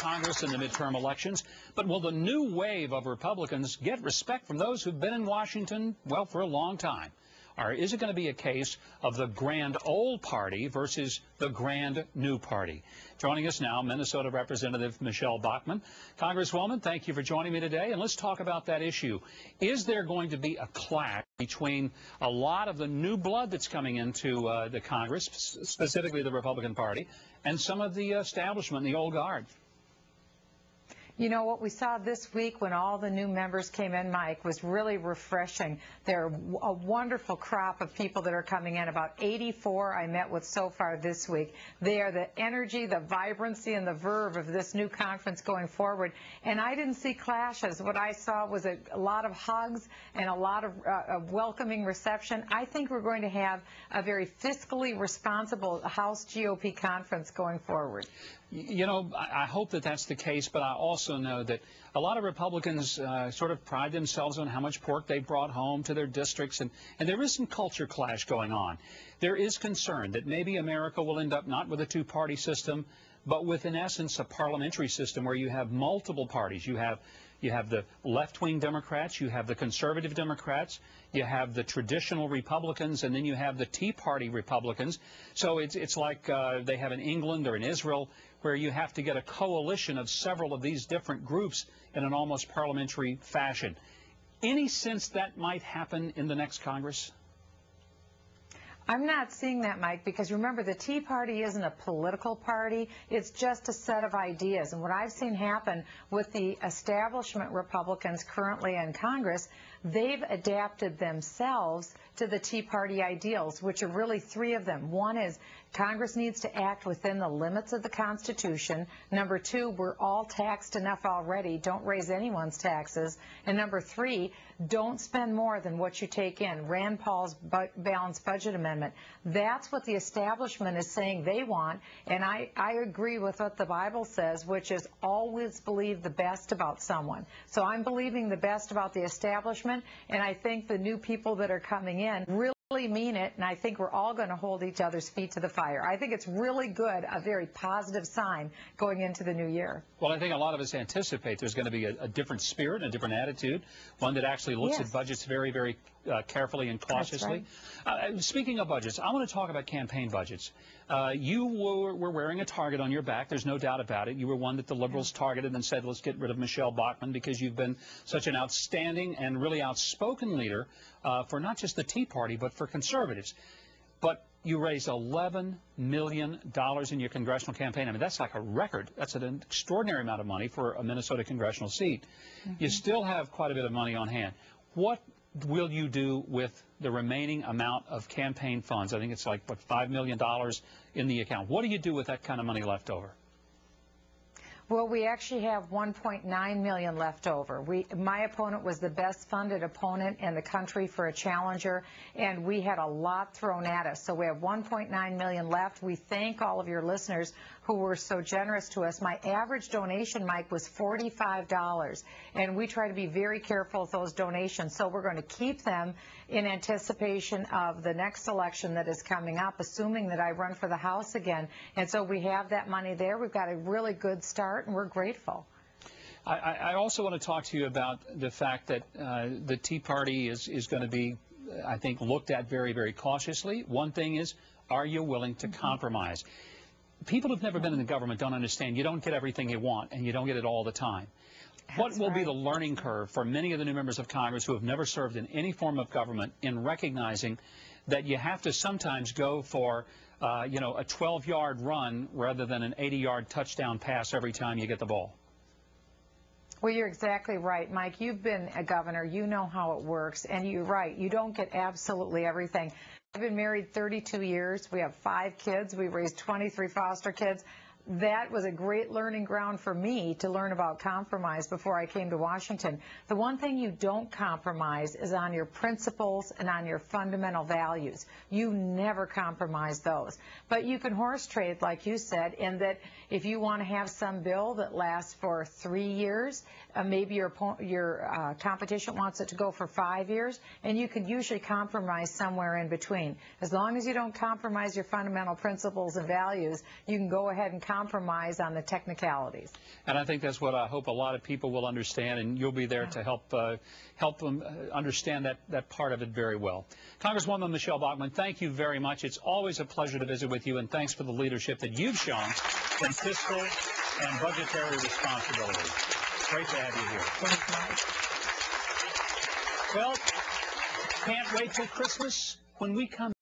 Congress in the midterm elections, but will the new wave of Republicans get respect from those who've been in Washington, well, for a long time? Or is it going to be a case of the grand old party versus the grand new party? Joining us now, Minnesota Representative Michele Bachmann. Congresswoman, thank you for joining me today, and let's talk about that issue. Is there going to be a clash between a lot of the new blood that's coming into the Congress, specifically the Republican Party, and some of the establishment, the old guard? You know, what we saw this week when all the new members came in, Mike, was really refreshing. There are a wonderful crop of people that are coming in, about 84 I met with so far this week. They are the energy, the vibrancy, and the verve of this new conference going forward. And I didn't see clashes. What I saw was a lot of hugs and a lot of welcoming reception. I think we're going to have a very fiscally responsible House GOP conference going forward. You know, I hope that that's the case, but I also know that a lot of Republicans sort of pride themselves on how much pork they brought home to their districts, and there is some culture clash going on. There is concern that maybe America will end up not with a two-party system, but with, in essence, a parliamentary system where you have multiple parties. You have the left-wing Democrats, you have the conservative Democrats, you have the traditional Republicans, and then you have the Tea Party Republicans. So it's like they have in England or in Israel, where you have to get a coalition of several of these different groups in an almost parliamentary fashion. Any sense that might happen in the next Congress? I'm not seeing that, Mike, because remember, the Tea Party isn't a political party. It's just a set of ideas. And what I've seen happen with the establishment Republicans currently in Congress, they've adapted themselves to the Tea Party ideals, which are really three of them. One is Congress needs to act within the limits of the Constitution. Number two, we're all taxed enough already. Don't raise anyone's taxes. And number three, don't spend more than what you take in. Rand Paul's balanced budget amendment. That's what the establishment is saying they want. And I agree with what the Bible says, which is always believe the best about someone. So I'm believing the best about the establishment, and I think the new people that are coming in really mean it, and I think we're all going to hold each other's feet to the fire. I think it's really good, a very positive sign going into the new year. Well, I think a lot of us anticipate there's going to be a different spirit, a different attitude, one that actually looks at budgets very, very carefully and cautiously. Right. Speaking of budgets, I want to talk about campaign budgets. You were wearing a target on your back. There's no doubt about it. You were one that the liberals targeted and said, let's get rid of Michele Bachmann because you've been such an outstanding and really outspoken leader for not just the Tea Party, but for conservatives. But you raised $11 million in your congressional campaign. I mean, that's like a record. That's an extraordinary amount of money for a Minnesota congressional seat. You still have quite a bit of money on hand. What will you do with the remaining amount of campaign funds? I think it's like, what, $5 million in the account. What do you do with that kind of money left over? Well, we actually have $1.9 million left over. My opponent was the best funded opponent in the country for a challenger, and we had a lot thrown at us. So we have $1.9 million left. We thank all of your listeners who were so generous to us. My average donation, Mike, was $45, and we try to be very careful with those donations. So we're going to keep them in anticipation of the next election that is coming up, assuming that I run for the House again. And so we have that money there. We've got a really good start, and we're grateful. I also want to talk to you about the fact that the Tea Party is going to be, I think, looked at very, very cautiously. One thing is, are you willing to compromise? People who've never been in the government don't understand you don't get everything you want, and you don't get it all the time. What will be the learning curve for many of the new members of Congress who have never served in any form of government in recognizing that you have to sometimes go for, you know, a 12-yard run rather than an 80-yard touchdown pass every time you get the ball? Well, you're exactly right, Mike. You've been a governor. You know how it works. And you're right. You don't get absolutely everything. I've been married 32 years. We have 5 kids. We raised 23 foster kids. That was a great learning ground for me to learn about compromise before I came to Washington. The one thing you don't compromise is on your principles and on your fundamental values. You never compromise those. But you can horse trade, like you said, in that if you want to have some bill that lasts for 3 years, maybe your competition wants it to go for 5 years, and you can usually compromise somewhere in between. As long as you don't compromise your fundamental principles and values, you can go ahead and compromise on the technicalities. And I think that's what I hope a lot of people will understand, and you'll be there to help them understand that part of it very well. Congresswoman Michele Bachmann, thank you very much. It's always a pleasure to visit with you, and thanks for the leadership that you've shown in fiscal and budgetary responsibility. Great to have you here. Thanks, Mike. Well, can't wait till Christmas when we come